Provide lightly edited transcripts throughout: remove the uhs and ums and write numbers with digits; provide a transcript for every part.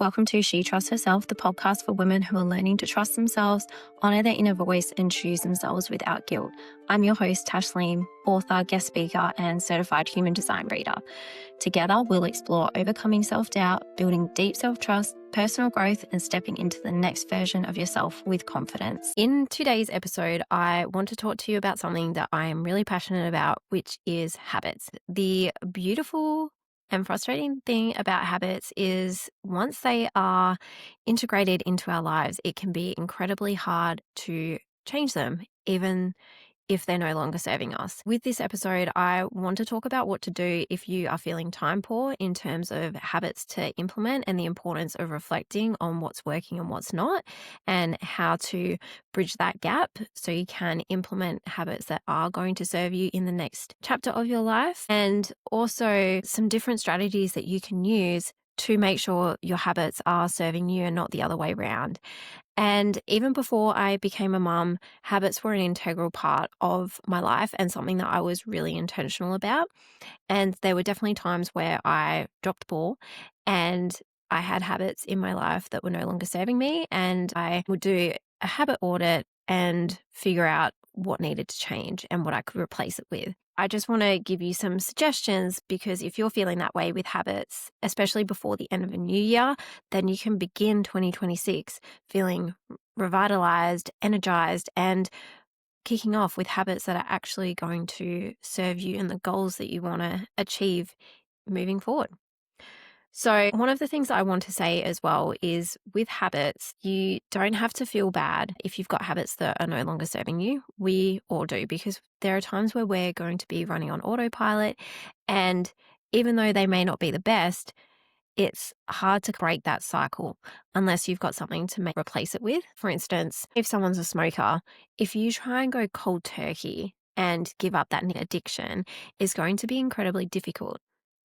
Welcome to She Trusts Herself, the podcast for women who are learning to trust themselves, honor their inner voice, and choose themselves without guilt. I'm your host, Tashleem, author, guest speaker, and certified human design reader. Together, we'll explore overcoming self-doubt, building deep self-trust, personal growth, and stepping into the next version of yourself with confidence. In today's episode, I want to talk to you about something that I am really passionate about, which is habits. The beautiful and frustrating thing about habits is once they are integrated into our lives, it can be incredibly hard to change them, even if they're no longer serving us. With this episode, I want to talk about what to do if you are feeling time poor in terms of habits to implement and the importance of reflecting on what's working and what's not, and how to bridge that gap so you can implement habits that are going to serve you in the next chapter of your life, and also some different strategies that you can use to make sure your habits are serving you and not the other way around. And even before I became a mum, habits were an integral part of my life and something that I was really intentional about. And there were definitely times where I dropped the ball and I had habits in my life that were no longer serving me. And I would do a habit audit and figure out what needed to change and what I could replace it with. I just want to give you some suggestions, because if you're feeling that way with habits, especially before the end of a new year, then you can begin 2026 feeling revitalized, energized, and kicking off with habits that are actually going to serve you and the goals that you want to achieve moving forward. So one of the things I want to say as well is with habits, you don't have to feel bad if you've got habits that are no longer serving you. We all do, because there are times where we're going to be running on autopilot, and even though they may not be the best, it's hard to break that cycle unless you've got something to replace it with. For instance, if someone's a smoker, if you try and go cold turkey and give up that addiction, it's going to be incredibly difficult.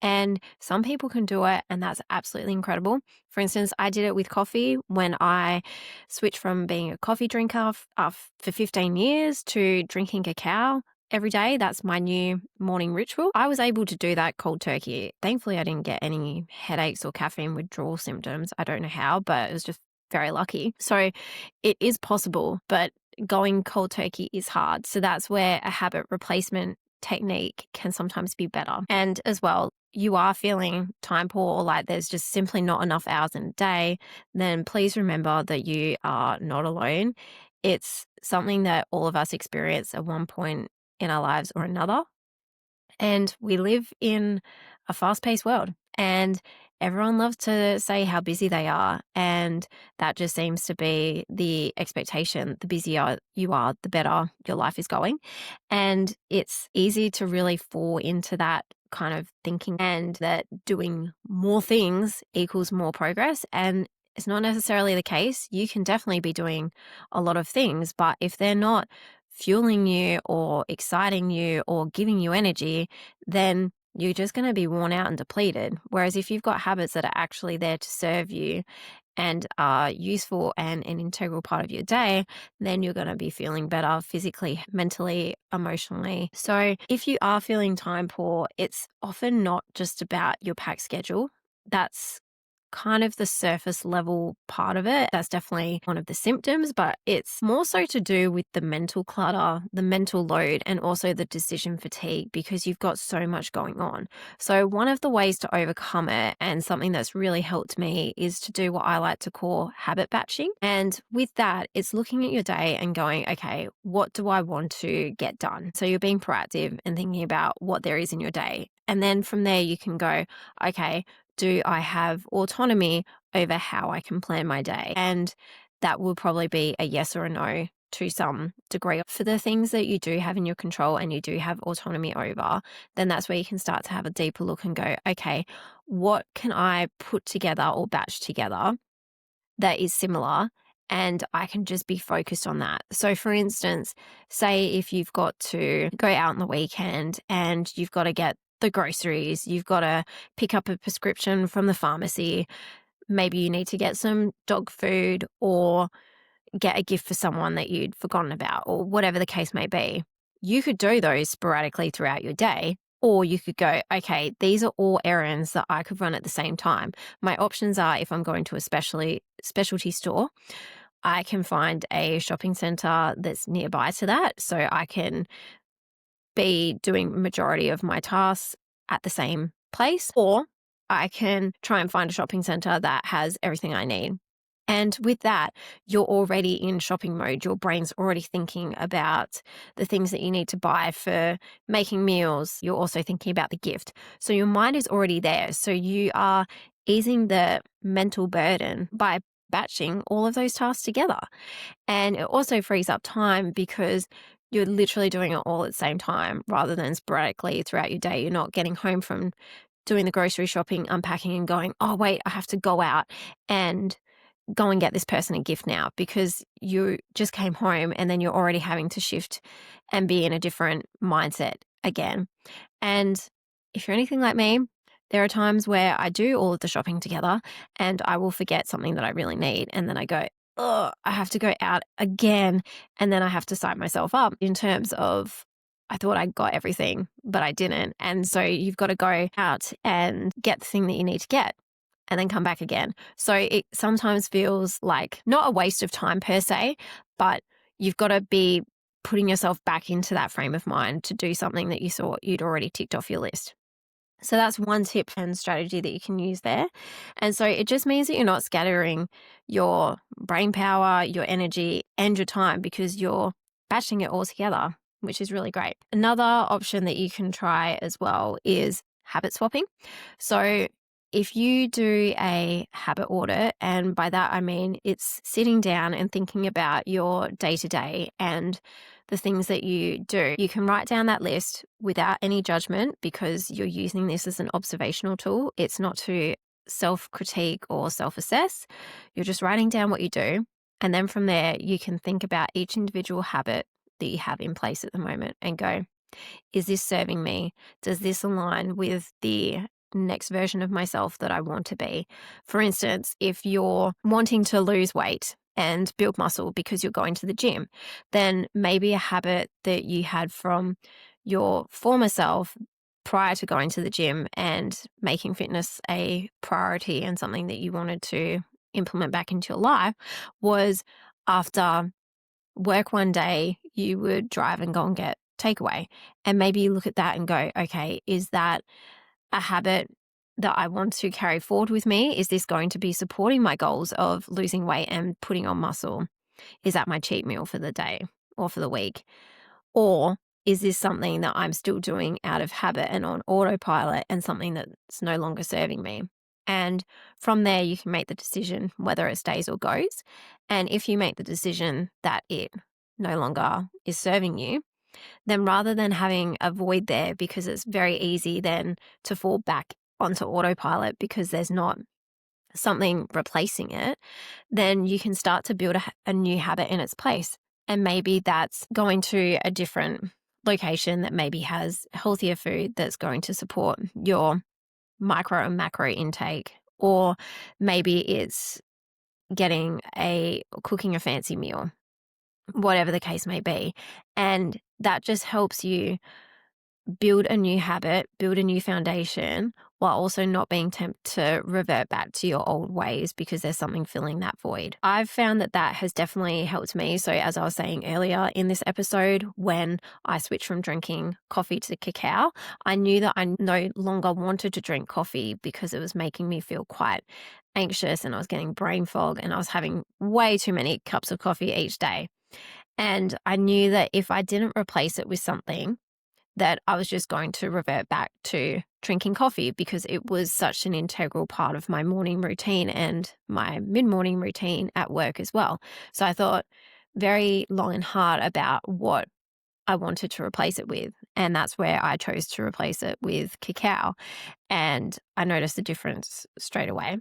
And some people can do it, and that's absolutely incredible. For instance, I did it with coffee when I switched from being a coffee drinker for 15 years to drinking cacao every day. That's my new morning ritual. I was able to do that cold turkey. Thankfully, I didn't get any headaches or caffeine withdrawal symptoms. I don't know how, but it was just very lucky. So it is possible, but going cold turkey is hard. So that's where a habit replacement technique can sometimes be better. And as well, you are feeling time poor, or like there's just simply not enough hours in a day, then please remember that you are not alone. It's something that all of us experience at one point in our lives or another. And we live in a fast-paced world, and everyone loves to say how busy they are. And that just seems to be the expectation. The busier you are, the better your life is going. And it's easy to really fall into that kind of thinking, and that doing more things equals more progress. And it's not necessarily the case. You can definitely be doing a lot of things, but if they're not fueling you or exciting you or giving you energy, then you're just going to be worn out and depleted. Whereas if you've got habits that are actually there to serve you and are useful and an integral part of your day, then you're going to be feeling better physically, mentally, emotionally. So if you are feeling time poor, it's often not just about your packed schedule. That's kind of the surface level part of it. That's definitely one of the symptoms, but it's more so to do with the mental clutter, the mental load, and also the decision fatigue, because you've got so much going on. So one of the ways to overcome it, and something that's really helped me, is to do what I like to call habit batching. And with that, it's looking at your day and going, okay, what do I want to get done? So you're being proactive and thinking about what there is in your day. And then from there, you can go, okay, do I have autonomy over how I can plan my day? And that will probably be a yes or a no to some degree. For the things that you do have in your control and you do have autonomy over, then that's where you can start to have a deeper look and go, okay, what can I put together or batch together that is similar? And I can just be focused on that. So for instance, say if you've got to go out on the weekend and you've got to get the groceries, you've got to pick up a prescription from the pharmacy, maybe you need to get some dog food or get a gift for someone that you'd forgotten about, or whatever the case may be. You could do those sporadically throughout your day, Or you could go, okay, these are all errands that I could run at the same time. My options are, if I'm going to a specialty store, I can find a shopping center that's nearby to that. So I can be doing majority of my tasks at the same place, or I can try and find a shopping center that has everything I need. And with that, you're already in shopping mode. Your brain's already thinking about the things that you need to buy for making meals. You're also thinking about the gift. So your mind is already there. So you are easing the mental burden by batching all of those tasks together. And it also frees up time because you're literally doing it all at the same time rather than sporadically throughout your day. You're not getting home from doing the grocery shopping, unpacking, and going, oh, wait, I have to go out and go and get this person a gift now, because you just came home and then you're already having to shift and be in a different mindset again. And if you're anything like me, there are times where I do all of the shopping together and I will forget something that I really need. And then I go, oh, I have to go out again. And then I have to psych myself up in terms of, I thought I got everything, but I didn't. And so you've got to go out and get the thing that you need to get and then come back again. So it sometimes feels like not a waste of time per se, but you've got to be putting yourself back into that frame of mind to do something that you thought you'd already ticked off your list. So that's one tip and strategy that you can use there. And so it just means that you're not scattering your brain power, your energy, and your time, because you're batching it all together, which is really great. Another option that you can try as well is habit swapping. So if you do a habit audit, and by that I mean it's sitting down and thinking about your day to day and the things that you do, you can write down that list without any judgment, because you're using this as an observational tool. It's not to self-critique or self-assess. You're just writing down what you do. And then from there, you can think about each individual habit that you have in place at the moment and go, is this serving me? Does this align with the next version of myself that I want to be? For instance, if you're wanting to lose weight and build muscle because you're going to the gym, then maybe a habit that you had from your former self prior to going to the gym and making fitness a priority and something that you wanted to implement back into your life was, after work one day, you would drive and go and get takeaway. And maybe you look at that and go, okay, is that a habit that I want to carry forward with me? Is this going to be supporting my goals of losing weight and putting on muscle? Is that my cheat meal for the day or for the week? Or is this something that I'm still doing out of habit and on autopilot, and something that's no longer serving me? And from there, you can make the decision whether it stays or goes. And if you make the decision that it no longer is serving you, then rather than having a void there, because it's very easy then to fall back onto autopilot because there's not something replacing it, then you can start to build a new habit in its place. And maybe that's going to a different location that maybe has healthier food that's going to support your micro and macro intake. Or maybe it's cooking a fancy meal, whatever the case may be. And that just helps you build a new habit, build a new foundation, while also not being tempted to revert back to your old ways because there's something filling that void. I've found that that has definitely helped me. So as I was saying earlier in this episode, when I switched from drinking coffee to cacao, I knew that I no longer wanted to drink coffee because it was making me feel quite anxious, and I was getting brain fog, and I was having way too many cups of coffee each day. And I knew that if I didn't replace it with something, that I was just going to revert back to drinking coffee, because it was such an integral part of my morning routine and my mid-morning routine at work as well. So I thought very long and hard about what I wanted to replace it with. And that's where I chose to replace it with cacao. And I noticed the difference straight away.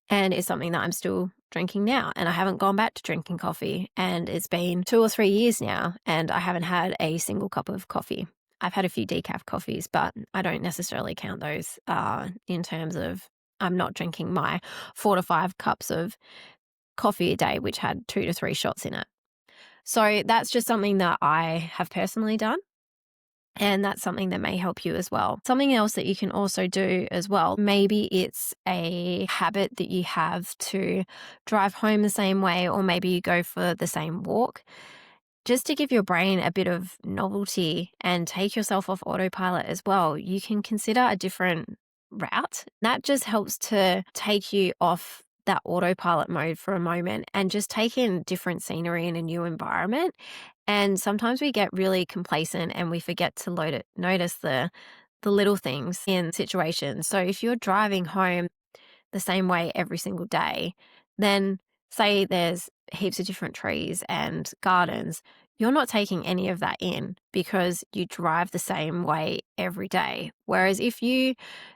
And it's something that I'm still drinking now. And I haven't gone back to drinking coffee. And it's been 2 or 3 years now, and I haven't had a single cup of coffee. I've had a few decaf coffees, but I don't necessarily count those in terms of I'm not drinking my 4 to 5 cups of coffee a day, which had 2 to 3 shots in it. So that's just something that I have personally done. And that's something that may help you as well. Something else that you can also do as well, maybe it's a habit that you have to drive home the same way, or maybe you go for the same walk. Just to give your brain a bit of novelty and take yourself off autopilot as well, you can consider a different route. That just helps to take you off that autopilot mode for a moment and just take in different scenery in a new environment. And sometimes we get really complacent and we forget to notice the little things in situations. So if you're driving home the same way every single day, then say there's heaps of different trees and gardens, you're not taking any of that in because you drive the same way every day. Whereas if you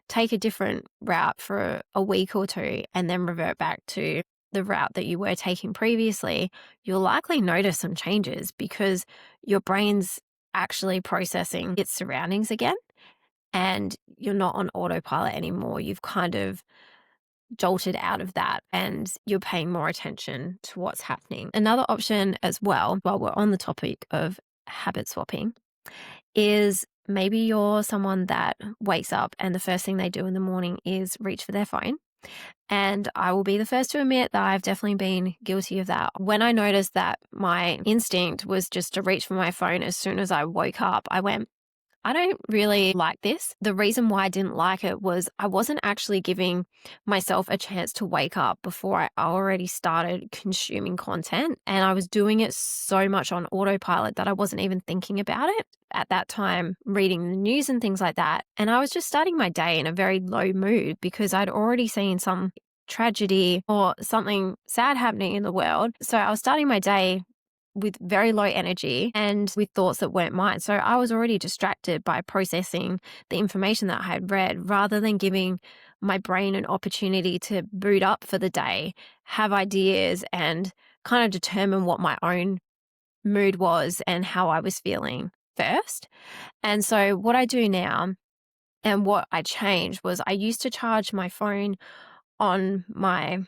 take a different route for a week or two and then revert back to the route that you were taking previously, you'll likely notice some changes because your brain's actually processing its surroundings again and you're not on autopilot anymore. You've kind of jolted out of that and you're paying more attention to what's happening. Another option as well, while we're on the topic of habit swapping, is maybe you're someone that wakes up and the first thing they do in the morning is reach for their phone. And I will be the first to admit that I've definitely been guilty of that. When I noticed that my instinct was just to reach for my phone as soon as I woke up, I went, I don't really like this. The reason why I didn't like it was I wasn't actually giving myself a chance to wake up before I already started consuming content. And I was doing it so much on autopilot that I wasn't even thinking about it at that time, reading the news and things like that. And I was just starting my day in a very low mood because I'd already seen some tragedy or something sad happening in the world. So I was starting my day with very low energy and with thoughts that weren't mine. So I was already distracted by processing the information that I had read rather than giving my brain an opportunity to boot up for the day, have ideas and kind of determine what my own mood was and how I was feeling first. And so what I do now and what I changed was I used to charge my phone on my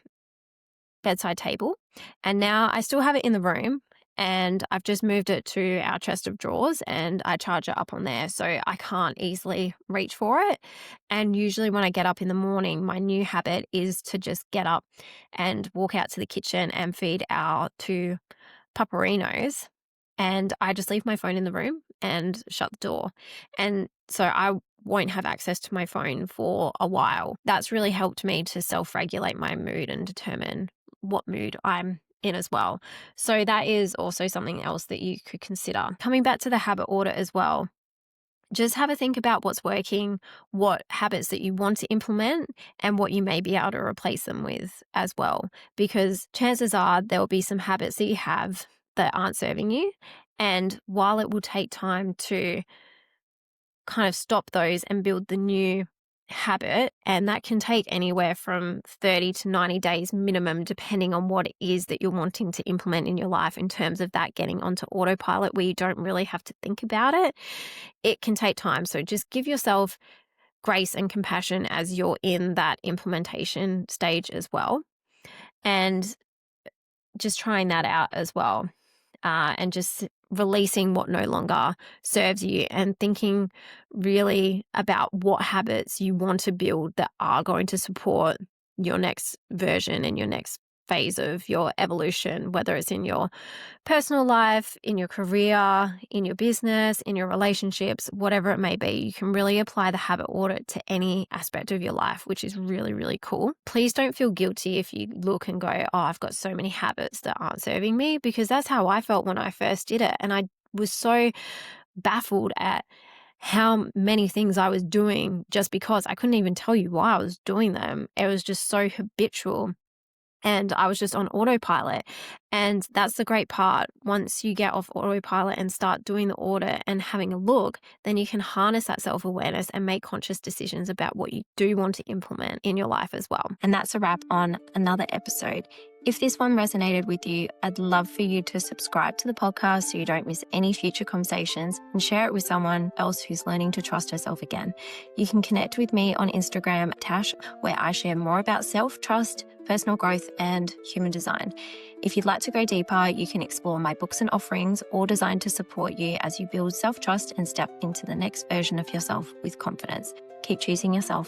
bedside table. And now I still have it in the room and I've just moved it to our chest of drawers and I charge it up on there so I can't easily reach for it. And usually when I get up in the morning, my new habit is to just get up and walk out to the kitchen and feed our two puperinos. And I just leave my phone in the room and shut the door. And so I won't have access to my phone for a while. That's really helped me to self-regulate my mood and determine what mood I'm in as well. So that is also something else that you could consider. Coming back to the habit order as well, just have a think about what's working, what habits that you want to implement, and what you may be able to replace them with as well. Because chances are there will be some habits that you have that aren't serving you. And while it will take time to kind of stop those and build the new habit, and that can take anywhere from 30 to 90 days minimum, depending on what it is that you're wanting to implement in your life in terms of that getting onto autopilot where you don't really have to think about it. It can take time. So just give yourself grace and compassion as you're in that implementation stage as well. And just trying that out as well. And just releasing what no longer serves you and thinking really about what habits you want to build that are going to support your next version and your next phase of your evolution, whether it's in your personal life, in your career, in your business, in your relationships, whatever it may be. You can really apply the habit audit to any aspect of your life, which is really, really cool. Please don't feel guilty if you look and go, oh, I've got so many habits that aren't serving me, because that's how I felt when I first did it. And I was so baffled at how many things I was doing just because I couldn't even tell you why I was doing them. It was just so habitual. And I was just on autopilot. And that's the great part. Once you get off autopilot and start doing the audit and having a look, then you can harness that self-awareness and make conscious decisions about what you do want to implement in your life as well. And that's a wrap on another episode. If this one resonated with you, I'd love for you to subscribe to the podcast so you don't miss any future conversations, and share it with someone else who's learning to trust herself again. You can connect with me on Instagram, Tash, where I share more about self-trust, personal growth, and human design. If you'd like to go deeper, you can explore my books and offerings, all designed to support you as you build self-trust and step into the next version of yourself with confidence. Keep choosing yourself.